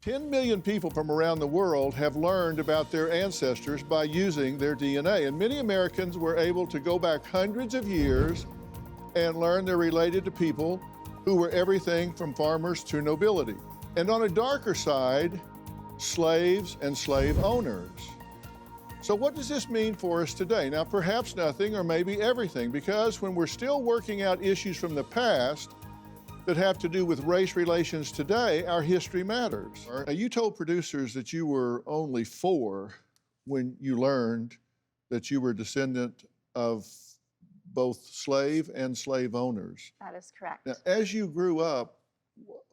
10 million people from around the world have learned about their ancestors by using their DNA, and many Americans were able to go back hundreds of years and learn they're related to people who were everything from farmers to nobility. And on a darker side, slaves and slave owners. So what does this mean for us today? Now, perhaps nothing or maybe everything, because when we're still working out issues from the past that have to do with race relations today, our history matters. Now, you told producers that you were only 4 when you learned that you were a descendant of both slave and slave owners. That is correct. Now, as you grew up,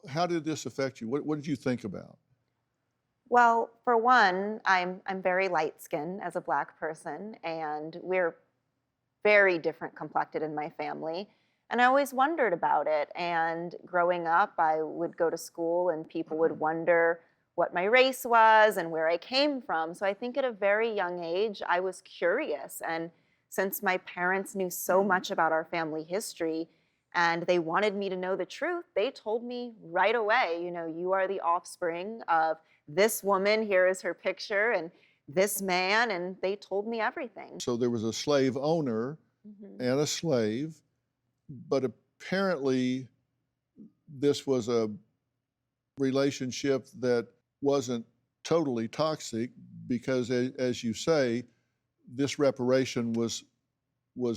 how did this affect you? What did you think about? Well, for one, I'm very light-skinned as a Black person, and we're very different complected in my family. And I always wondered about it. And growing up, I would go to school and people would wonder what my race was and where I came from. So I think at a very young age, I was curious. And since my parents knew so much about our family history and they wanted me to know the truth, they told me right away, you are the offspring of this woman, here is her picture, and this man, and they told me everything. So there was a slave owner and a slave, but apparently this was a relationship that wasn't totally toxic because, as you say, this reparation was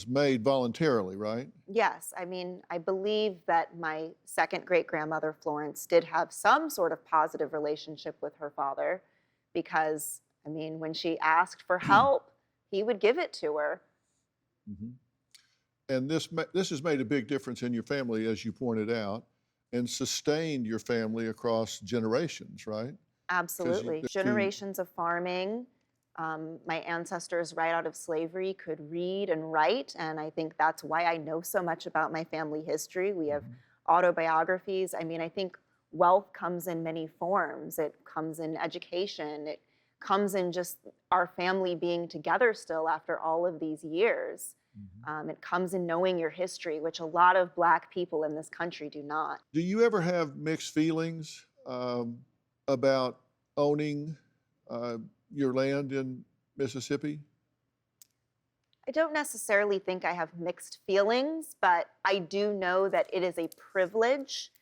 made voluntarily, right? Yes, I believe that my second great-grandmother, Florence, did have some sort of positive relationship with her father because, when she asked for help, he would give it to her. Mhm. And this has made a big difference in your family, as you pointed out, and sustained your family across generations, right? 'Cause Absolutely. the two. Generations of farming. My ancestors, right out of slavery, could read and write, and I think that's why I know so much about my family history. We have autobiographies. I think wealth comes in many forms. It comes in education. It comes in just our family being together still after all of these years. It comes in knowing your history, which a lot of Black people in this country do not. Do you ever have mixed feelings about owning your land in Mississippi? I don't necessarily think I have mixed feelings, but I do know that it is a privilege,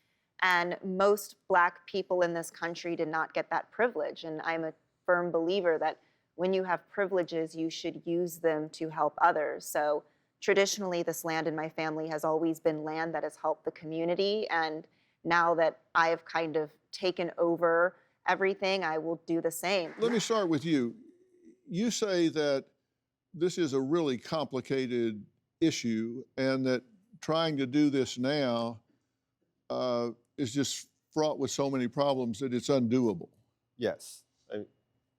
and most Black people in this country did not get that privilege. And I'm a firm believer that when you have privileges, you should use them to help others. So traditionally, this land in my family has always been land that has helped the community. And now that I have kind of taken over everything, I will do the same. Let me start with you. You say that this is a really complicated issue and that trying to do this now is just fraught with so many problems that it's undoable. Yes.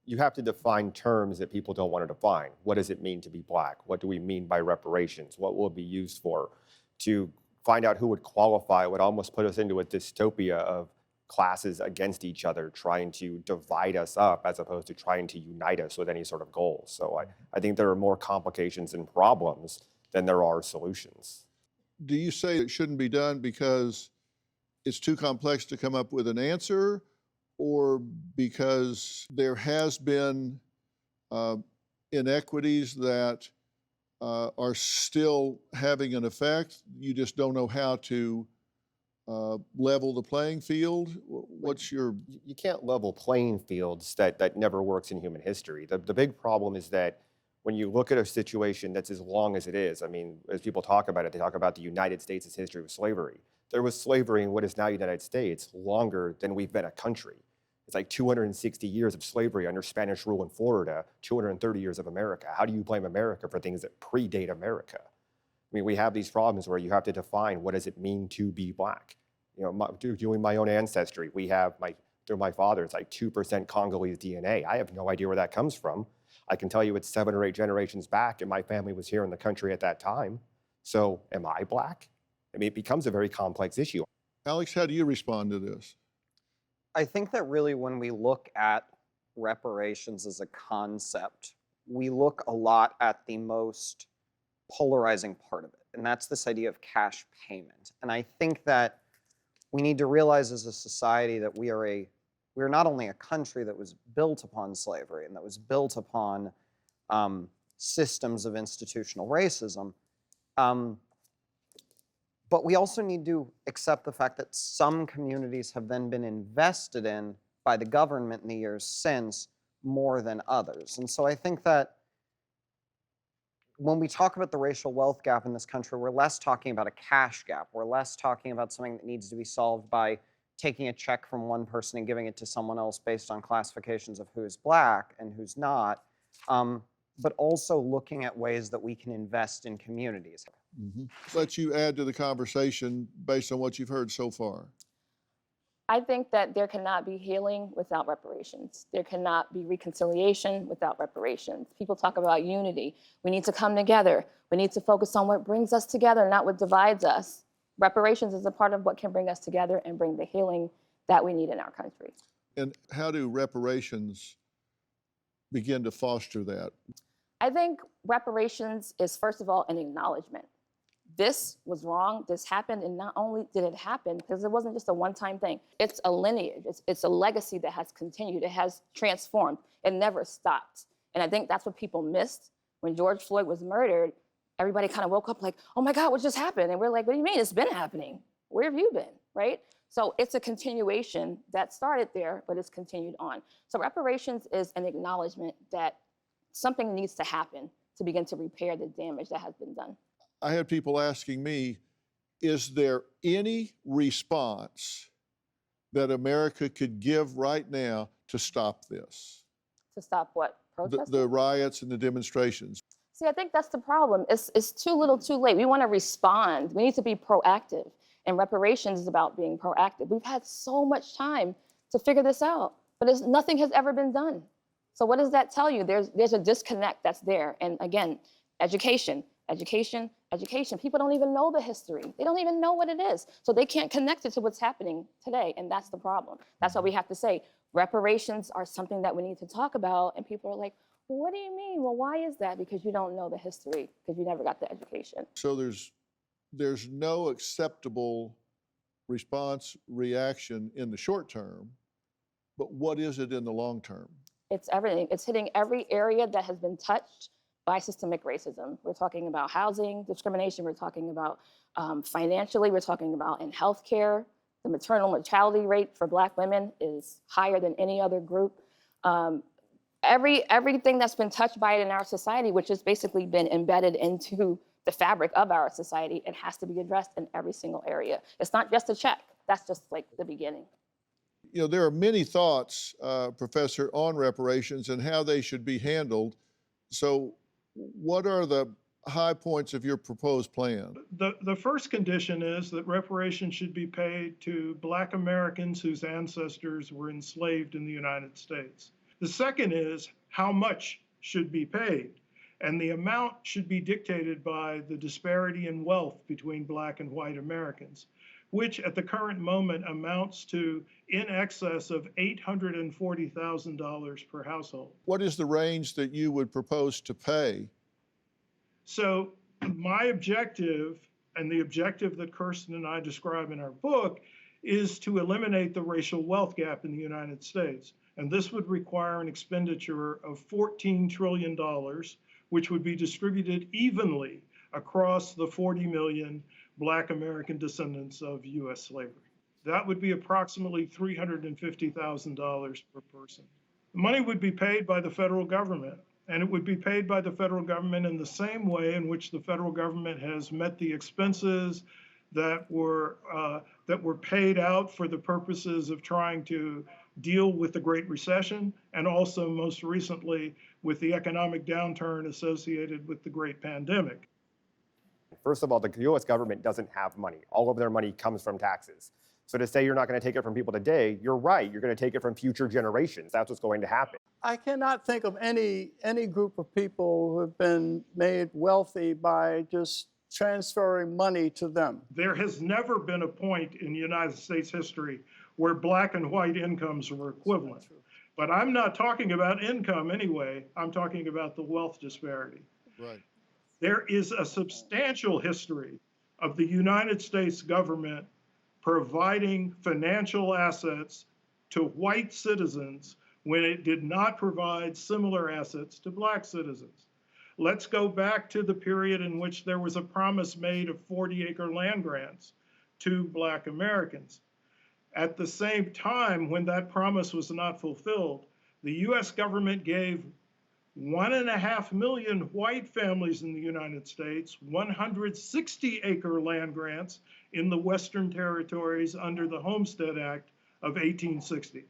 You have to define terms that people don't want to define. What does it mean to be Black? What do we mean by reparations? What will it be used for? To find out who would qualify would almost put us into a dystopia of classes against each other, trying to divide us up as opposed to trying to unite us with any sort of goal. So I think there are more complications and problems than there are solutions. Do you say it shouldn't be done because it's too complex to come up with an answer, or because there has been inequities that are still having an effect? You just don't know how to level the playing field? What's your... You can't level playing fields. That never works in human history. The big problem is that when you look at a situation that's as long as it is, as people talk about it, they talk about the United States' history with slavery. There was slavery in what is now the United States longer than we've been a country. It's like 260 years of slavery under Spanish rule in Florida, 230 years of America. How do you blame America for things that predate America? We have these problems where you have to define what does it mean to be Black. Doing my own ancestry, we have through my father, it's like 2% Congolese DNA. I have no idea where that comes from. I can tell you it's 7 or 8 generations back, and my family was here in the country at that time. So am I Black? It becomes a very complex issue. Alex, how do you respond to this? I think that really when we look at reparations as a concept, we look a lot at the most polarizing part of it, and that's this idea of cash payment. And I think that we need to realize as a society that we are a we're not only a country that was built upon slavery and that was built upon systems of institutional racism, but we also need to accept the fact that some communities have then been invested in by the government in the years since more than others. And so I think that when we talk about the racial wealth gap in this country, we're less talking about a cash gap. We're less talking about something that needs to be solved by taking a check from one person and giving it to someone else based on classifications of who's Black and who's not, but also looking at ways that we can invest in communities. Let you add to the conversation based on what you've heard so far. I think that there cannot be healing without reparations. There cannot be reconciliation without reparations. People talk about unity. We need to come together. We need to focus on what brings us together, not what divides us. Reparations is a part of what can bring us together and bring the healing that we need in our country. And how do reparations begin to foster that? I think reparations is, first of all, an acknowledgement. This was wrong, this happened, and not only did it happen, because it wasn't just a one-time thing, it's a lineage, it's a legacy that has continued, it has transformed, it never stopped. And I think that's what people missed. When George Floyd was murdered, everybody kind of woke up like, oh my God, what just happened? And we're like, what do you mean? It's been happening. Where have you been, right? So it's a continuation that started there, but it's continued on. So reparations is an acknowledgement that something needs to happen to begin to repair the damage that has been done. I had people asking me, is there any response that America could give right now to stop this? To stop what? Protesting? The riots and the demonstrations. See, I think that's the problem. It's too little too late. We want to respond. We need to be proactive. And reparations is about being proactive. We've had so much time to figure this out, but nothing has ever been done. So what does that tell you? There's a disconnect that's there. And again, education. People don't even know the history. They don't even know what it is. So they can't connect it to what's happening today. And that's the problem. That's why we have to say reparations are something that we need to talk about. And people are like, well, what do you mean? Well, why is that? Because you don't know the history, because you never got the education. So there's no acceptable response reaction in the short term, but what is it in the long term? It's everything. It's hitting every area that has been touched by systemic racism. We're talking about housing discrimination. We're talking about financially. We're talking about in healthcare. The maternal mortality rate for Black women is higher than any other group. Everything that's been touched by it in our society, which has basically been embedded into the fabric of our society, it has to be addressed in every single area. It's not just a check. That's just like the beginning. You know, there are many thoughts, Professor, on reparations and how they should be handled. So what are the high points of your proposed plan? The first condition is that reparations should be paid to Black Americans whose ancestors were enslaved in the United States. The second is how much should be paid, and the amount should be dictated by the disparity in wealth between Black and white Americans, which at the current moment amounts to in excess of $840,000 per household. What is the range that you would propose to pay? So my objective, and the objective that Kirsten and I describe in our book, is to eliminate the racial wealth gap in the United States. And this would require an expenditure of $14 trillion, which would be distributed evenly across the 40 million Black American descendants of U.S. slavery. That would be approximately $350,000 per person. The money would be paid by the federal government, and it would be paid by the federal government in the same way in which the federal government has met the expenses that were paid out for the purposes of trying to deal with the Great Recession, and also most recently with the economic downturn associated with the Great Pandemic. First of all, the U.S. government doesn't have money. All of their money comes from taxes. So to say you're not going to take it from people today, you're right. You're going to take it from future generations. That's what's going to happen. I cannot think of any group of people who have been made wealthy by just transferring money to them. There has never been a point in United States history where Black and white incomes were equivalent. But I'm not talking about income anyway. I'm talking about the wealth disparity. Right. There is a substantial history of the United States government providing financial assets to white citizens when it did not provide similar assets to black citizens. Let's go back to the period in which there was a promise made of 40-acre land grants to black Americans. At the same time, when that promise was not fulfilled, the US government gave 1.5 million white families in the United States 160-acre land grants in the Western Territories under the Homestead Act of 1860.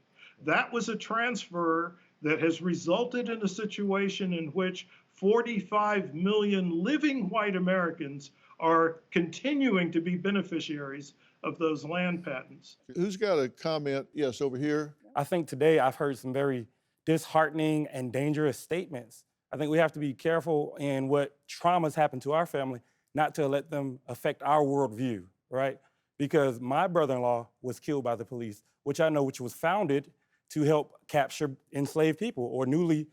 That was a transfer that has resulted in a situation in which 45 million living white Americans are continuing to be beneficiaries of those land patents. Who's got a comment? Yes, over here. I think today I've heard some very disheartening and dangerous statements. I think we have to be careful in what traumas happen to our family, not to let them affect our worldview, right? Because my brother-in-law was killed by the police, which I know which was founded to help capture enslaved people or newly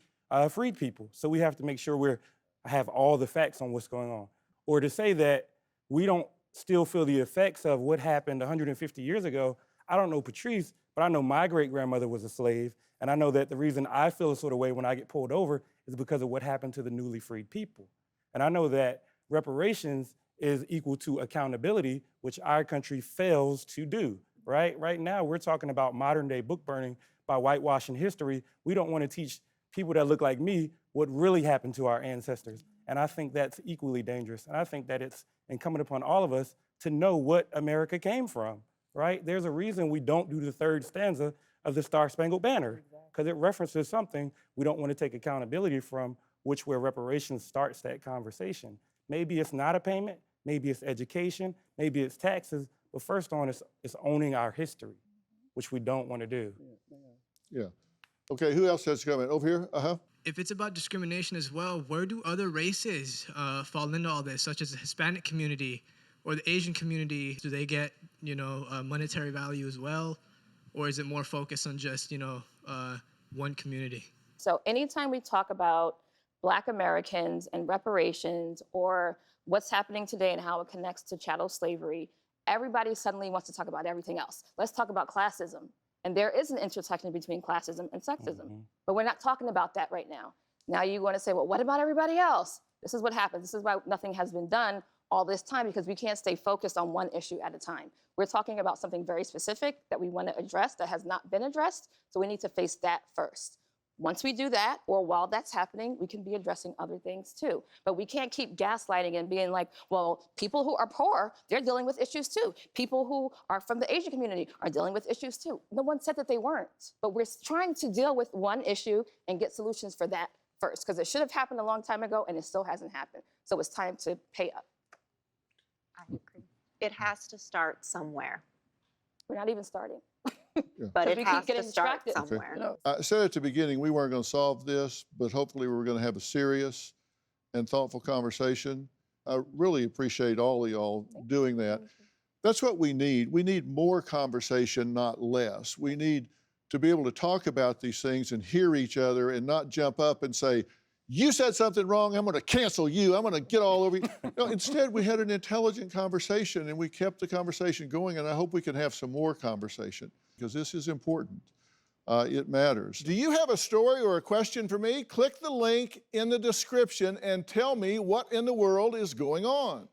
freed people. So we have to make sure we have all the facts on what's going on. Or to say that we don't still feel the effects of what happened 150 years ago. I don't know Patrice, but I know my great-grandmother was a slave, and I know that the reason I feel a sort of way when I get pulled over is because of what happened to the newly freed people. And I know that reparations is equal to accountability, which our country fails to do, right? Right now, we're talking about modern-day book burning by whitewashing history. We don't want to teach people that look like me what really happened to our ancestors. And I think that's equally dangerous. And I think that it's incumbent upon all of us to know what America came from, right? There's a reason we don't do the third stanza of the Star-Spangled Banner, because it references something we don't want to take accountability from, which where reparations starts that conversation. Maybe it's not a payment, maybe it's education, maybe it's taxes, but first on, it's owning our history, which we don't want to do. Yeah. Okay, who else has a comment? Over here, If it's about discrimination as well, where do other races fall into all this, such as the Hispanic community or the Asian community? Do they get, monetary value as well? Or is it more focused on just, one community? So anytime we talk about Black Americans and reparations or what's happening today and how it connects to chattel slavery, everybody suddenly wants to talk about everything else. Let's talk about classism. And there is an intersection between classism and sexism. But we're not talking about that right now. Now you want to say, well, what about everybody else? This is what happens. This is why nothing has been done all this time, because we can't stay focused on one issue at a time. We're talking about something very specific that we want to address that has not been addressed. So we need to face that first. Once we do that, or while that's happening, we can be addressing other things too. But we can't keep gaslighting and being like, well, people who are poor, they're dealing with issues too. People who are from the Asian community are dealing with issues too. No one said that they weren't. But we're trying to deal with one issue and get solutions for that first, because it should have happened a long time ago and it still hasn't happened. So it's time to pay up. I agree. It has to start somewhere, We're not even starting. but We it keep has to getting start distracted. somewhere. I said at the beginning we weren't going to solve this, but hopefully we're going to have a serious and thoughtful conversation. I really appreciate all of y'all doing that. That's what we need. We need more conversation, not less. We need to be able to talk about these things and hear each other and not jump up and say, you said something wrong, I'm going to cancel you, I'm going to get all over you. No, instead, we had an intelligent conversation and we kept the conversation going, and I hope we can have some more conversation because this is important. It matters. Do you have a story or a question for me? Click the link in the description and tell me what in the world is going on.